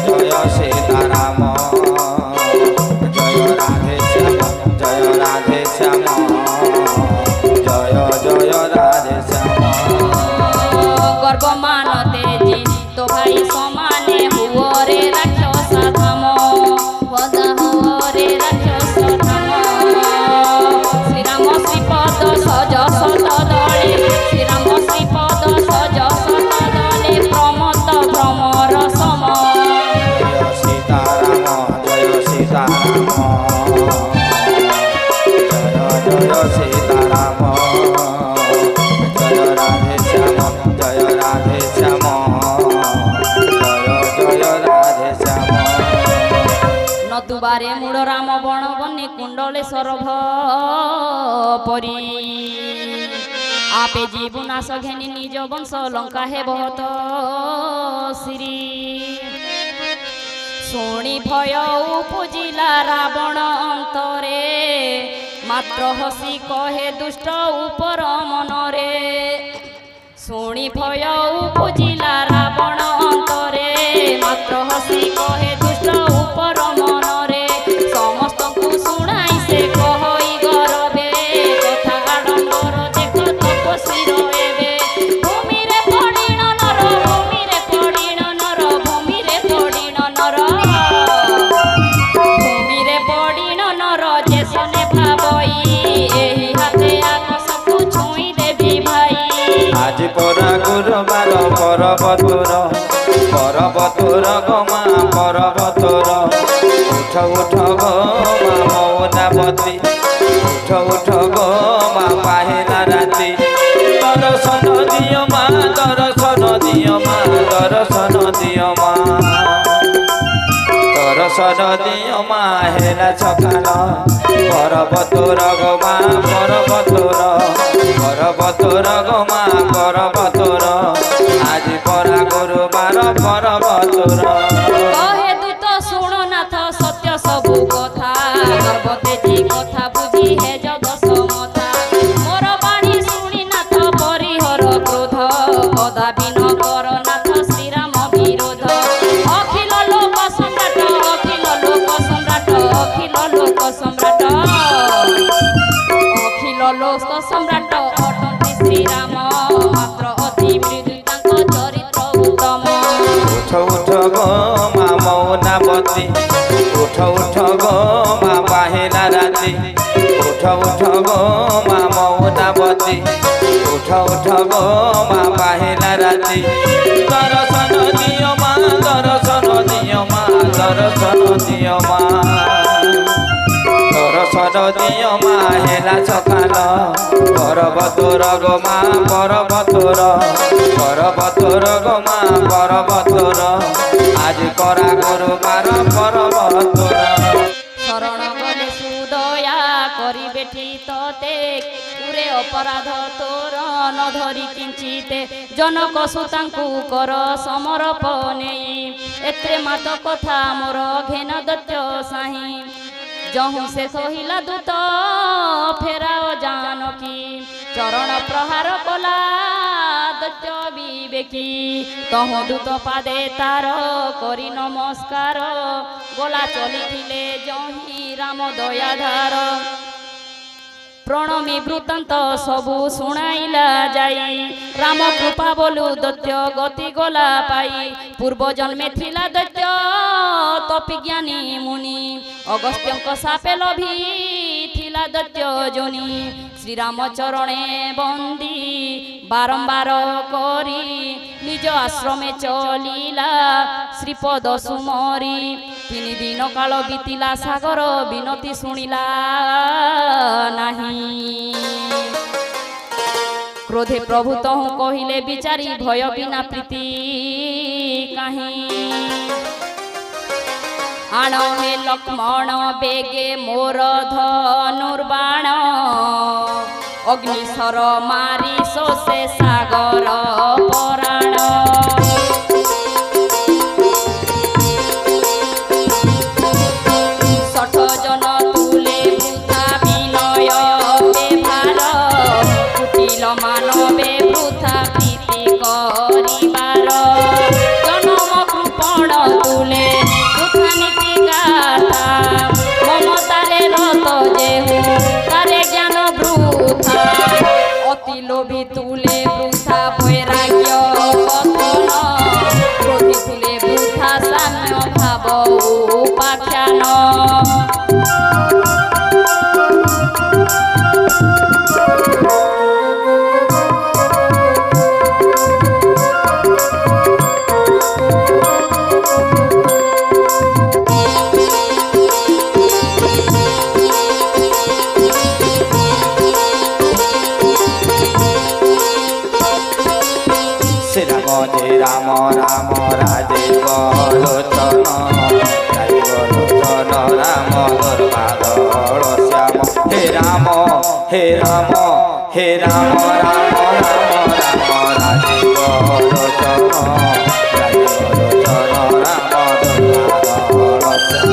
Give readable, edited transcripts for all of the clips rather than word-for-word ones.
जय सीताराम जय राधे श्याम जय राधे श्याम जय जय राधे श्याम। गर्व मानते जी तो भाई समाने हुओ रे राक्षस धाम वदा हुओ रे राक्षस धाम। श्रीराम श्रीपद सज सत दले श्रीराम श्रीपद सज सत दले प्रमत भ्रमर सम। जय सीताराम जय सीताराम जय जय सीताराम जय राधे श्याम जय राधे श्याम जय जय राधे श्याम। नतुबारे मूढ़ राम बण बने कुंडले सरभ परी आपे जीवु नाश घेनी निज वंश लंका हे बहुत श्री। शुणी भय उपजिला रावण अंतरे मात्र हसी कहे दुष्ट उपर मनरे। शुणी भय उपजिला रावण अंतरे मात्र हसी कहे दुष्ट उपर मनरे। समस्त को शुणाई से कहई गरबे कथा आडंबर देख तपस्वी रहे। भूमि रे पड़िण नर भूमि रे पड़िण नर भूमि रे पड़िण नर भूमि रे पड़िण नर जेसने भावई एही हाथे आकाशକୁ छुई देवी भाई। आज परा गुरुबार पर्वतोर गमा पर्वतोर उठ उठ गो मा मौनावती उठ उठ गो मा पाहिला राती। दर्शन दियो मा दर्शन दियो मा दर्शन दियो मा दर्शन दियो मा हेला सकाल। पर्वतोर गमा पर्वतोर पर्वतोर गमा पर्वतोर आज परा गुरुबार पर्वतोर। कहे दूत शुणु नाथ सत्य सबु कथा गर्भते जी कथा बुझी हे जग समथा। मोर बाणी शुणी नाथ परिहर क्रोध कदापि न कर नाथ श्रीराम विरोध। अखिल लोक सम्राट अखिल लोक सम्राट अखिल लोक सम्राट अखिल लोक सम्राट अटन्ति श्रीराम मात्र अति मृदु तांक चरित्र उत्तम। उठ उठ गो मा मौनावती उठ उठ गो मा पाहिला राती उठ उठ गो मा मौनावती उठ उठ गो मा पाहिला राती। दर्शन दियो मा दर्शन दियो मा दर्शन दियो मा दर्शन दियो मा हेला सकाल। पर्वतोर गमा पर्वतोर पर्वतोर गमा पर्वतोर आज करा गुरुबार पर्वतोर। शरण गले सुदया करी बेठी तते पुरे अपराध तोर न धरी किंचिते जनक सुतांकु कर समर्पणे। एत्रे मात कथा मोर घेन दत्य साही जहु से सहिला दूत फेराओ जानकी। चरण प्रहार कला दत्य विवेकी तहु दूत पादे तार करी नमस्कार। गला चली जही राम दयाधार प्रणमी वृत्तांत सबु शुणाइला जाई। राम कृपा बोलु दैत्य गति गला पाई। पूर्व जन्मे थिला दैत्य तपिज्ञानी मुनि अगस्त्यंक सापे लभी थिला दैत्य जोनि। श्रीराम चरणे बंदी बारंबार करी निज आश्रमे चलिला श्रीपद सुमरी। 3 दिन काल बीतिला सागर विनती शुणिला नहीं। क्रोधे प्रभु तहु कहिले बिचारी भय बिना प्रीति काहीं। आण हे लक्ष्मण बेगे मोर धनुर्बाण अग्निशर मारी शोषे सागर पराण। मानवे वृथा प्रीति करिबार লোভী তুলে বৃথা বৈরাগ্য কথন ক্রোধী তুলে বৃথা সাম্য ভাব উপাখ্যান রাম রাম রাজীব লোচন রাজীব লোচন রাম দুর্বাদল শ্যাম হে রাম হে রাম হে রাম রাম রাম রাম রাজীব লোচন রাজীব লোচন রাম দুর্বাদল শ্যাম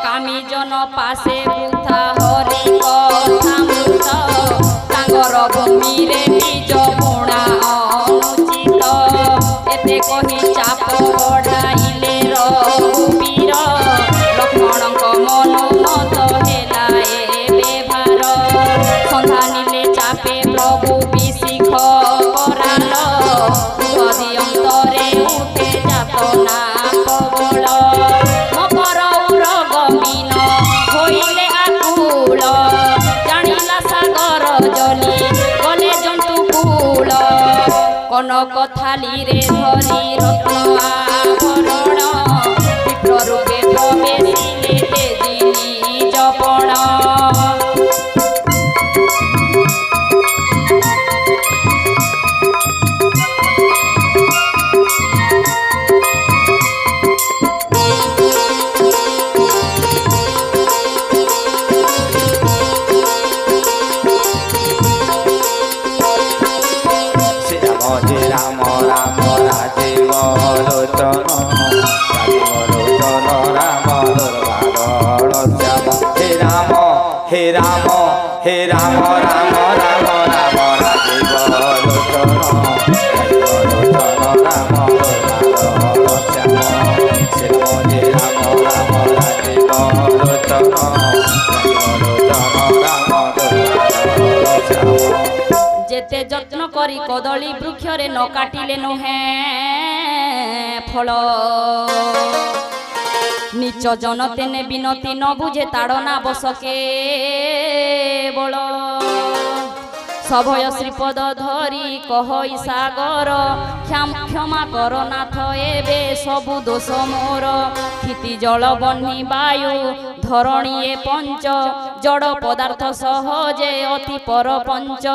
কামি জন পাশে বৃথা হরি কথামৃত তাঙ্গর ভূমিরে নিজ গুণা অনুচিত এতে কহি চাপ বঢ়াইলে রঘুବୀର ଲକ୍ଷ୍ମଣଙ୍କ ମନ ମତ ହେଲା ଏବେ ଭାର ସନ୍ଧାନିଲେ ଚାପେ ପ୍ରଭୁ ବିଶିଖ କରାଲ ହୃଦୟ ଅନ୍ତରେ ଉଠେ ଯାତନା ପ୍ରବଳ ମକର ଉରଗମୀନ ହୋଇଲେ ଆକୁଳ ଜାଣିଲା ସାଗର ଜଲି ଗଲେ ଜନ୍ତୁ କୂଳ কনক থালিরে ধরি রত্ন আভরণ বিপ্র রূপে প্রবেশিলে তেজিনী জপণ রাম রাম রাজীব লোচন রাজীব লোচন রাম দুর্বাদল শ্যাম হে রাম হে রাম হে রাম রাম রাম রাম রাজীব লোচন রাজীব লোচন রাম দুর্বাদল শ্যাম শ্রী রাম রাম রাজীব লোচন রাজীব লোচন রাম দুর্বাদল শ্যাম যেতে যত্ন করি কদলী বৃক্ষরে ন কাটিলে নুহে ফল নিচ জনতেনে বিনতি ন বুঝে তাড়না বসকে বল সভয় শ্রীপদ ধরি কহই সাগর ক্ষমা কর নাথ এবে সবু দোষ মোর ক্ষিতি জল বহ্নি বায়ু ধরণীয়ে পঞ্চ জড় পদার্থ সহজে অতি পরপঞ্চ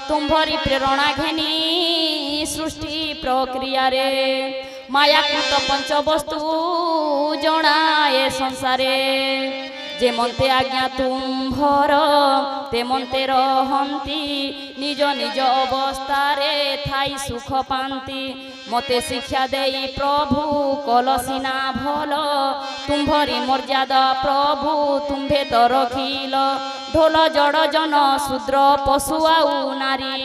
তুম্ভরি প্রেরণা ঘেনি সৃষ্টি প্রক্রিয়ারে মায়াকৃত পঞ্চবস্তু জনায়ে সংসারে যেমন্তে আজ্ঞা তুম্ভর তেমন্তে রহন্তি নিজ নিজ অবস্থারে থাই সুখ পান্তি মতে শিক্ষা দেই প্রভু কলসিনা ভল তুম্ভরি মর্যাদা প্রভু তুম্ভে তো রখিল ঢোল জড় জন শূদ্র পশু আউ নারী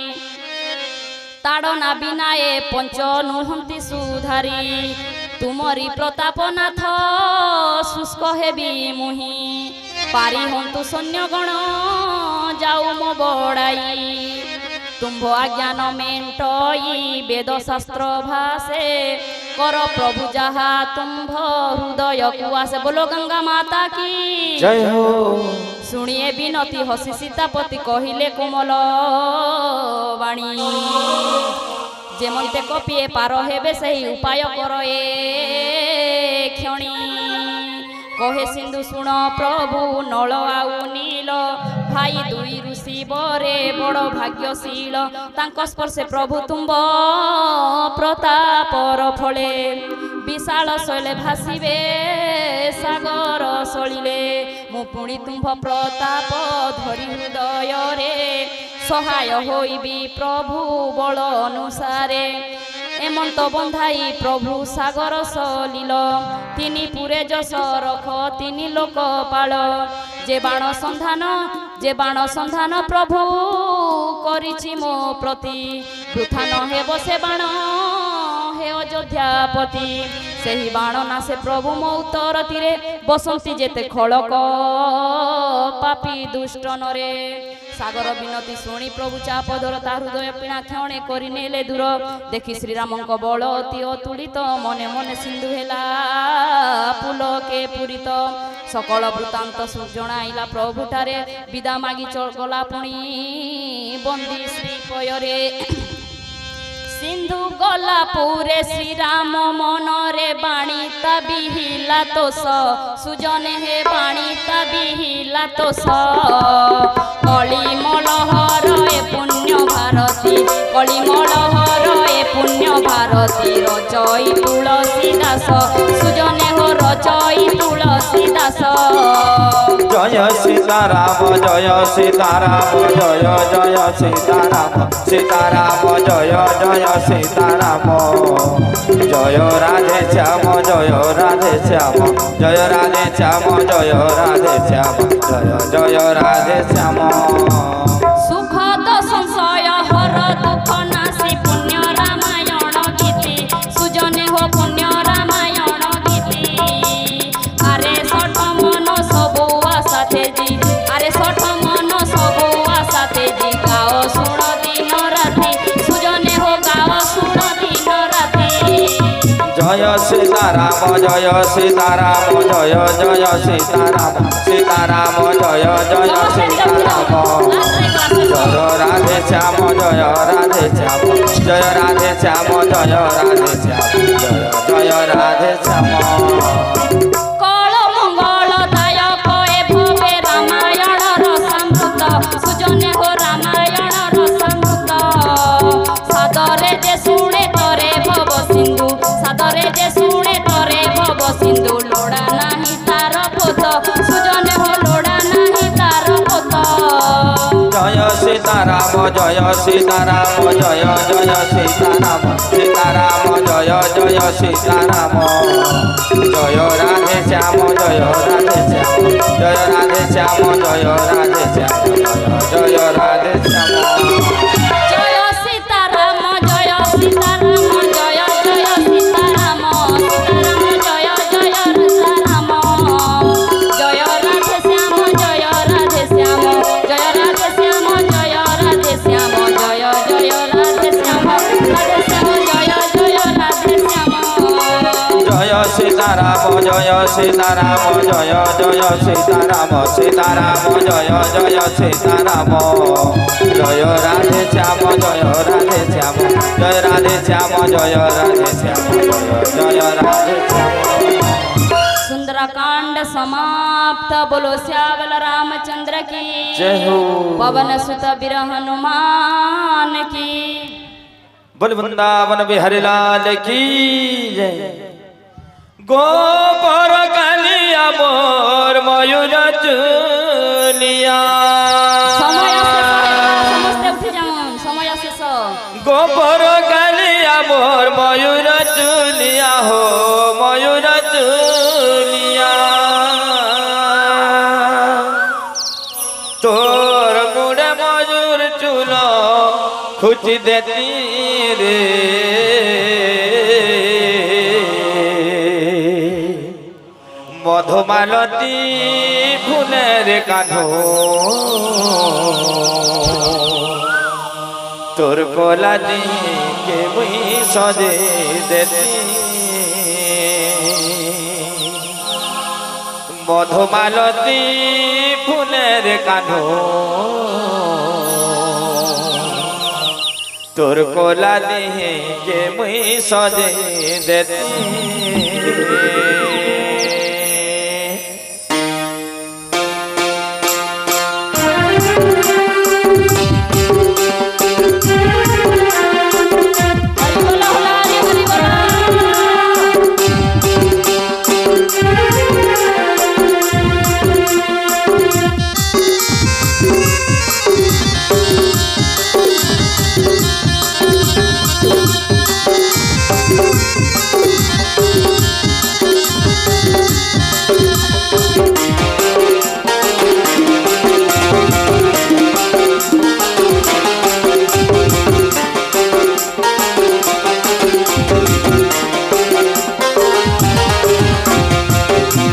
তাড়না বিনায়ে পঞ্চ নুহন্তি সুধারি তুমরি প্রতাপনাথ শুষ্ক হেবি মুহি পারি হন্তু সৈন্যগণ যাও মো বড়াই তুম্ভ আজ্ঞান মেন্টই বেদ শাস্ত্র ভাষে কর প্রভু যাহা তুম্ভ হৃদয় কুয়াসে বলো গঙ্গা মাতা কি জয় হো শুনিয়ে বিনতি হসি সীতাপতি কহিলে কোমল বাণী যেমন্তে কপিয়ে পার হেবে সেই উপায় কর এ ক্ষণী কহে সিন্ধু শুণ প্রভু নল আউ নীল ভাই দুই ঋষি বরে বড় ভাগ্যশীল তাঙ্ক স্পর্শে প্রভু তুম্ভ প্রতাপর ফলে বিশাল শৈলে ভাসিবে সাগর সলিলে মু পুଣି তুম্ভ প্রতাপ ধরি হৃদୟରେ সহায় হইবি প্রভু বল অনুসারে এমন্ত বন্ধাই প্রভু সাগর সলিল তিনি পুরে যশ রখ তিনি লোকপাল যে বাণ সন্ধান প্রভু করিছি মো প্রতি বৃথা ন হেব সে বাণ হে অযোধ্যাপতি ସେହି ବାଣ ନାସେ ପ୍ରଭୁ ମୋ ଉତ୍ତର ତୀରେ ବସନ୍ତି ଯେତେ ଖଳକ ପାପି ଦୁଷ୍ଟ ନରେ ସାଗର ବିନତି ଶୁଣି ପ୍ରଭୁ ଚାପଧର ତା ହୃଦୟ ପିଣା କ୍ଷଣେ କରିନେଲେ ଦୂର ଦେଖି ଶ୍ରୀରାମଙ୍କ ବଳ ଅତି ଅତୁଳିତ ମନେ ମନେ ସିନ୍ଧୁ ହେଲା ପୁଲକେ ପୂରିତ ସକଳ ବୃତ୍ତାନ୍ତ ଜଣାଇଲା ପ୍ରଭୁଠାରେ ବିଦା ମାଗି ଗଲା ପୁଣି ବନ୍ଦୀ ଶ୍ରୀ ପୟରେ ସିନ୍ଧୁ ଗଲା ପୁରେ ଶ୍ରୀରାମ ମନରେ ବାଣୀ ତା ବିହିଲା ତୋଷ ସୁଜନେ ହେ ବାଣୀ ତା ବିହିଲା ତୋଷ କଳିମଳହର ଏ ପୁଣ୍ୟ ଭାରତୀ କଳିମଳହର ଏ ପୁଣ୍ୟ ଭାରତୀ ରଚଇ ତୁଳସୀ ଦାସ ସୁଜନେ ହୋ ରଚଇ ତୁଳସୀ ଦାସ জয় সীতারাম জয় সীতারাম জয় জয় সীতারাম সীতারাম জয় জয় সীতারাম জয় রাধে শ্যাম জয় রাধে শ্যাম জয় রাধে শ্যাম জয় রাধে শ্যাম জয় জয় রাধে শ্যাম সুখদ সংশয় হর দুঃখ নাশি পুণ্য রামায়ণ গীতি সুজনে হো পুণ্য রামায়ণ গীতি আরে সঠ মন সবু আশা তেজি আরে সঠ মন সবু আশা তেজি গাও শুণ দিন রাতি সুজনে হো গাও শুণ দিন রাতি জয় সীতারাম জয় সীতারাম জয় জয় সীতারাম সীতারাম জয় জয় সীতারাম জয় রাধে শ্যাম জয় রাধে শ্যাম জয় রাধে শ্যাম জয় রাধে শ্যাম জয় জয় রাধে শ্যাম কল মঙ্গল দায়ক এ ভবে রামায়ণ রসামৃত সুজনে হো রামায়ণ রসামৃত সাদরে যে শুনে তরে ভব সিন্ধু সাদরে যে শুনে তরে ভব সিন্ধু লোড়া নাহি তার পোত সুজনে হো লোড়া নাহি তার পোত জয় সীতারাম জয় সীতারাম জয় জয় সীতারাম সীতারাম জয় জয় সীতারাম জয় রাধে শ্যাম জয় রাধে শ্যাম জয় রাধে শ্যাম জয় রাধে শ্যাম জয় রাধে শ্যাম জয় সীতারাম জয় সীতারাম জয় জয় সীতারাম সীতারাম জয় জয় সীতারাম জয় রাধে শ্যাম জয় রাধে শ্যাম জয় রাধে শ্যাম জয় রাধে শ্যাম জয় জয় রাধে শ্যাম রাধে শ্যাম জয় জয় রাধে শ্যাম জয় সীতারাম জয় সীতারাম জয় জয় সীতারাম সীতারাম জয় জয় সীতারাম জয় রাধে শ্যাম জয় রাধে শ্যাম জয় রাধে শ্যাম জয় রাধে শ্যাম জয় রাধে শ্যাম सुंदरकांड समाप्त बोलो श्यावल रामचंद्र की जय हो पवन सुत बिर हनुमान की बोल वृंदावन बिहारी लाल की जय गोपर कालिया मोर मयूर चुलिया समय समस्त उठे जाऊं समय शेष गोपर कालिया मोर मयूर चुलिया हो मयूर चुलिया तोर मुड़े मयूर चूलो खुच देती रे মধুমালতী ফুলের কাঁধো তোর কোলা দিকে মুই সজে দেতি মধুমালতী ফুলের কাঁধো তোর কোলা দিকে মুই সজে দেতি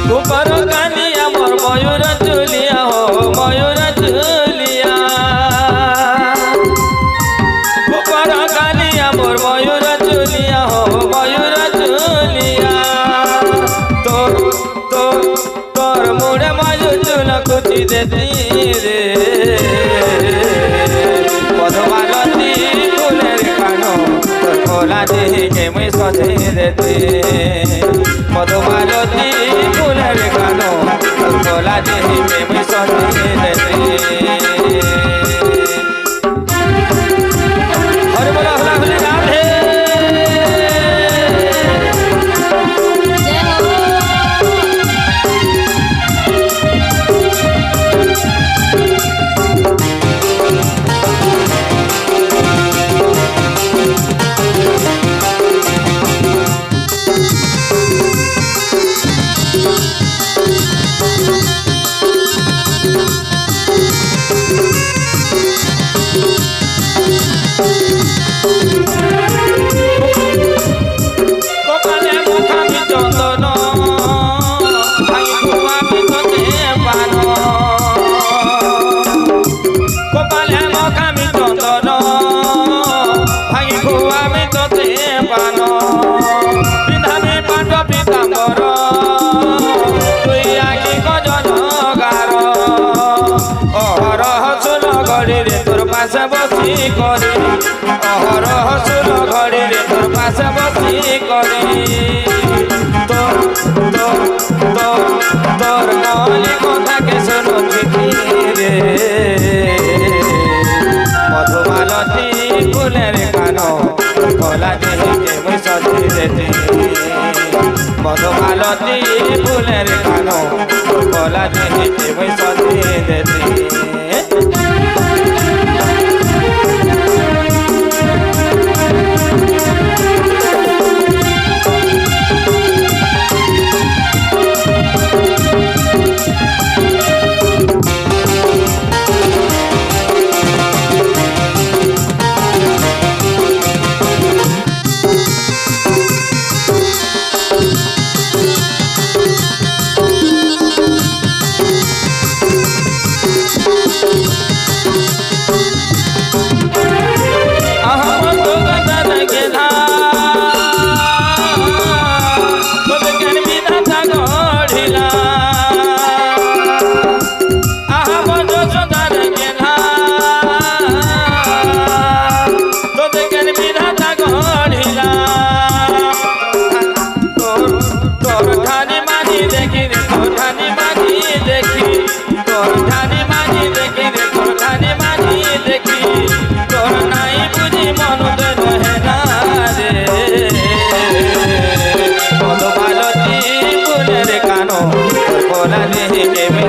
গোপর কালিয়া মোর ময়ূর চুলিয়া হো ময়ূর চুলিয়া দেতি রে মধুমালতী ফুলের কানো তোর খোলা দিকে মুই সজে দেতি মধুমালতী ফুলের কানো তোর খোলা দিকে মুই সজে দেতি হরে বলা হলা হলে রাধে পাশে বসি করি অহরহ সুর ঘড়ি রে তোর পাশে বসি করি তোর তোর তোর তোর মলি কথাকে শুনুছি রে মধুমালতী ফুলের কানো খোলা দিকে মুই সজি দেতি মধুমালতী ফুলের কানো খোলা দিকে মুই সজি দেতি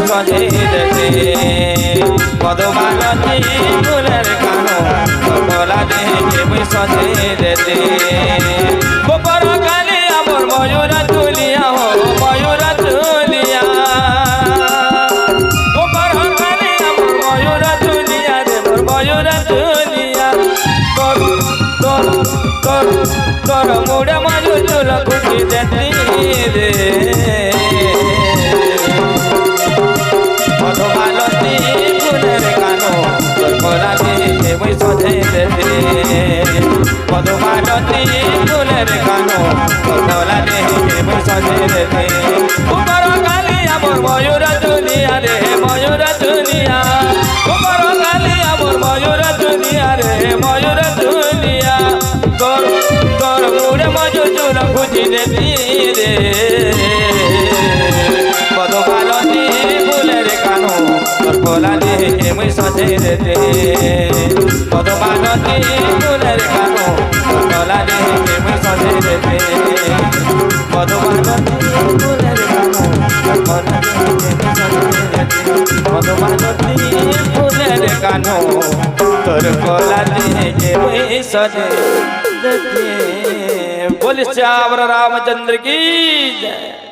সজে দেতি মধুমালতী ফুলের কানো খোলা দিকে মুই সজে দেতি গোপর কালে আমার ময়ূর তুলিয়া হো ময়ূর তুলিয়া গোপর কালে আমার ময়ূর তুলিয়া রে মোর ময়ূর তুলিয়া তোর তোর তোর তোর মুড়ে ময়ূর চুল খুঁটি দেতি রে মধুমালতী ফুলের কানো তোর খোলা দিকে মুই সজে দেতি মধুমালতী ফুলের কানো তোর খোলা দিকে মুই সজে দেতি উপর কালি আমার ময়ূর দুনিয়া রে ময়ূর দুনিয়া উপর কালি আমার ময়ূর দুনিয়া রে ময়ূর দুনিয়া তোর তোর মুড়ে মজু চুল খুঁজি দেতি রে মধুমালতী ফুলের কানো তোর খোলা দিকে মুই সজে দেতি মধুমালতী ফুলের কানো তোর খোলা দিকে মুই সজে দেতি মধুমালতী ফুলের কানো তোর খোলা দিকে মুই সজে দেতি মধুমালতী ফুলের কানো তোর খোলা দিকে মুই সজে देती बोले श्याम रामचंद्र की जय।